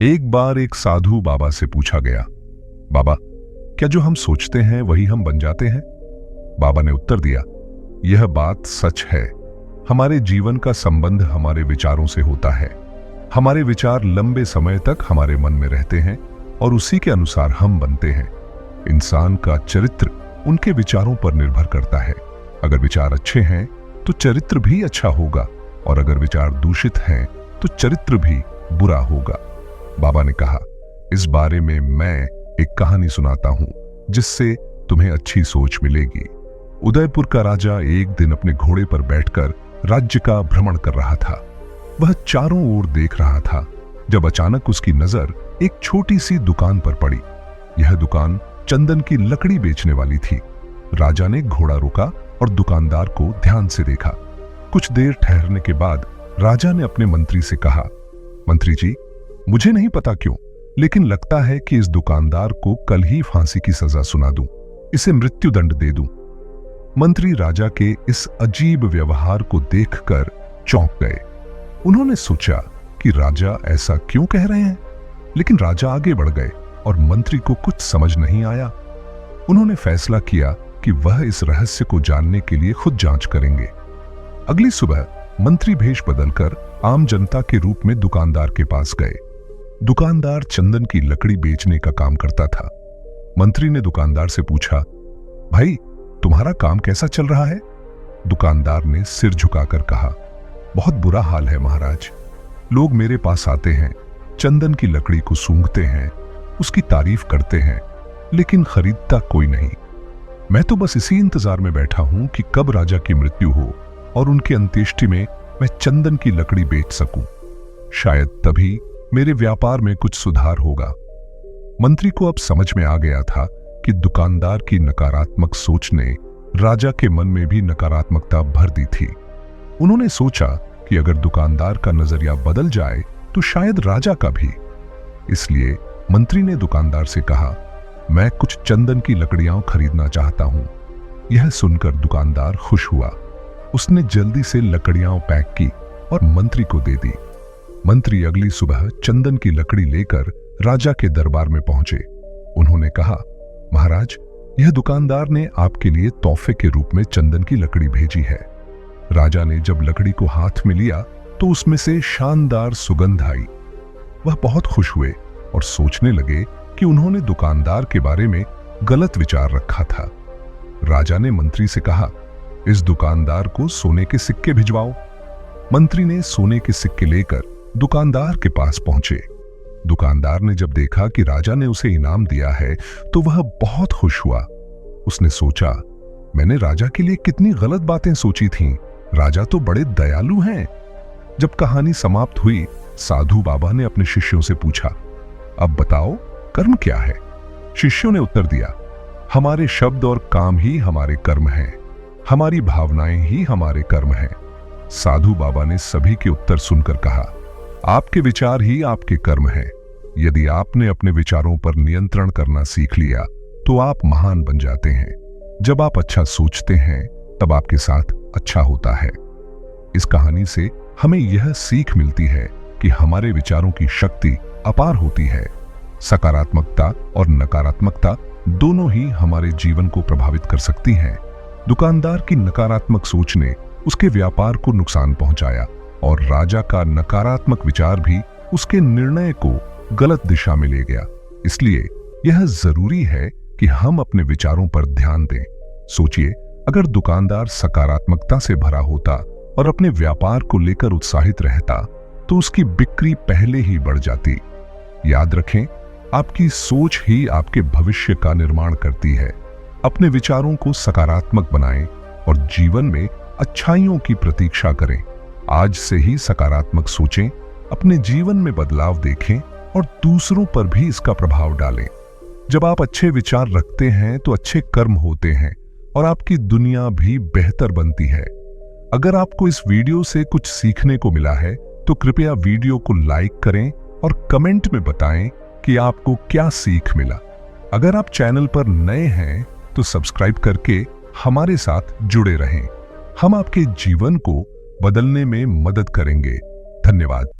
एक बार एक साधु बाबा से पूछा गया, बाबा, क्या जो हम सोचते हैं वही हम बन जाते हैं? बाबा ने उत्तर दिया, यह बात सच है। हमारे जीवन का संबंध हमारे विचारों से होता है। हमारे विचार लंबे समय तक हमारे मन में रहते हैं और उसी के अनुसार हम बनते हैं। इंसान का चरित्र उनके विचारों पर निर्भर करता है। अगर विचार अच्छे हैं तो चरित्र भी अच्छा होगा, और अगर विचार दूषित हैं तो चरित्र भी बुरा होगा। बाबा ने कहा, इस बारे में मैं एक कहानी सुनाता हूं जिससे तुम्हें अच्छी सोच मिलेगी। उदयपुर का राजा एक दिन अपने घोड़े पर बैठकर राज्य का भ्रमण कर रहा था। वह चारों ओर देख रहा था जब अचानक उसकी नजर एक छोटी सी दुकान पर पड़ी। यह दुकान चंदन की लकड़ी बेचने वाली थी। राजा ने घोड़ा रोका और दुकानदार को ध्यान से देखा। कुछ देर ठहरने के बाद राजा ने अपने मंत्री से कहा, मंत्री जी, मुझे नहीं पता क्यों, लेकिन लगता है कि इस दुकानदार को कल ही फांसी की सजा सुना दूं, इसे मृत्युदंड दे दूं। मंत्री राजा के इस अजीब व्यवहार को देखकर चौंक गए। उन्होंने सोचा कि राजा ऐसा क्यों कह रहे हैं, लेकिन राजा आगे बढ़ गए और मंत्री को कुछ समझ नहीं आया। उन्होंने फैसला किया कि वह इस रहस्य को जानने के लिए खुद जांच करेंगे। अगली सुबह मंत्री भेष बदलकर आम जनता के रूप में दुकानदार के पास गए। दुकानदार चंदन की लकड़ी बेचने का काम करता था। मंत्री ने दुकानदार से पूछा, भाई, तुम्हारा काम कैसा चल रहा है? दुकानदार ने सिर झुकाकर कहा, बहुत बुरा हाल है महाराज। लोग मेरे पास आते हैं, चंदन की लकड़ी को सूंघते हैं, उसकी तारीफ करते हैं, लेकिन खरीदता कोई नहीं। मैं तो बस इसी इंतजार में बैठा हूं कि कब राजा की मृत्यु हो और उनके अंत्येष्टि में मैं चंदन की लकड़ी बेच सकूं। शायद तभी मेरे व्यापार में कुछ सुधार होगा। मंत्री को अब समझ में आ गया था कि दुकानदार की नकारात्मक सोच ने राजा के मन में भी नकारात्मकता भर दी थी। उन्होंने सोचा कि अगर दुकानदार का नजरिया बदल जाए तो शायद राजा का भी। इसलिए मंत्री ने दुकानदार से कहा, मैं कुछ चंदन की लकड़ियां खरीदना चाहता हूं। यह सुनकर दुकानदार खुश हुआ। उसने जल्दी से लकड़ियां पैक की और मंत्री को दे दी। मंत्री अगली सुबह चंदन की लकड़ी लेकर राजा के दरबार में पहुंचे। उन्होंने कहा, महाराज, यह दुकानदार ने आपके लिए तोहफे के रूप में चंदन की लकड़ी भेजी है। राजा ने जब लकड़ी को हाथ में लिया तो उसमें से शानदार सुगंध आई। वह बहुत खुश हुए और सोचने लगे कि उन्होंने दुकानदार के बारे में गलत विचार रखा था। राजा ने मंत्री से कहा, इस दुकानदार को सोने के सिक्के भिजवाओ। मंत्री ने सोने के सिक्के लेकर दुकानदार के पास पहुंचे। दुकानदार ने जब देखा कि राजा ने उसे इनाम दिया है तो वह बहुत खुश हुआ। उसने सोचा, मैंने राजा के लिए कितनी गलत बातें सोची थीं। राजा तो बड़े दयालु हैं। जब कहानी समाप्त हुई, साधु बाबा ने अपने शिष्यों से पूछा, अब बताओ, कर्म क्या है? शिष्यों ने उत्तर दिया, हमारे शब्द और काम ही हमारे कर्म हैं। हमारी भावनाएं ही हमारे कर्म हैं। साधु बाबा ने सभी के उत्तर सुनकर कहा, आपके विचार ही आपके कर्म हैं। यदि आपने अपने विचारों पर नियंत्रण करना सीख लिया तो आप महान बन जाते हैं। जब आप अच्छा सोचते हैं तब आपके साथ अच्छा होता है। इस कहानी से हमें यह सीख मिलती है कि हमारे विचारों की शक्ति अपार होती है। सकारात्मकता और नकारात्मकता दोनों ही हमारे जीवन को प्रभावित कर सकती हैं। दुकानदार की नकारात्मक सोच ने उसके व्यापार को नुकसान पहुंचाया और राजा का नकारात्मक विचार भी उसके निर्णय को गलत दिशा में ले गया। इसलिए यह जरूरी है कि हम अपने विचारों पर ध्यान दें। सोचिए, अगर दुकानदार सकारात्मकता से भरा होता और अपने व्यापार को लेकर उत्साहित रहता तो उसकी बिक्री पहले ही बढ़ जाती। याद रखें, आपकी सोच ही आपके भविष्य का निर्माण करती है। अपने विचारों को सकारात्मक बनाएं और जीवन में अच्छाइयों की प्रतीक्षा करें। आज से ही सकारात्मक सोचें, अपने जीवन में बदलाव देखें और दूसरों पर भी इसका प्रभाव डालें। जब आप अच्छे विचार रखते हैं तो अच्छे कर्म होते हैं और आपकी दुनिया भी बेहतर बनती है। अगर आपको इस वीडियो से कुछ सीखने को मिला है तो कृपया वीडियो को लाइक करें और कमेंट में बताएं कि आपको क्या सीख मिला। अगर आप चैनल पर नए हैं तो सब्सक्राइब करके हमारे साथ जुड़े रहें। हम आपके जीवन को बदलने में मदद करेंगे। धन्यवाद।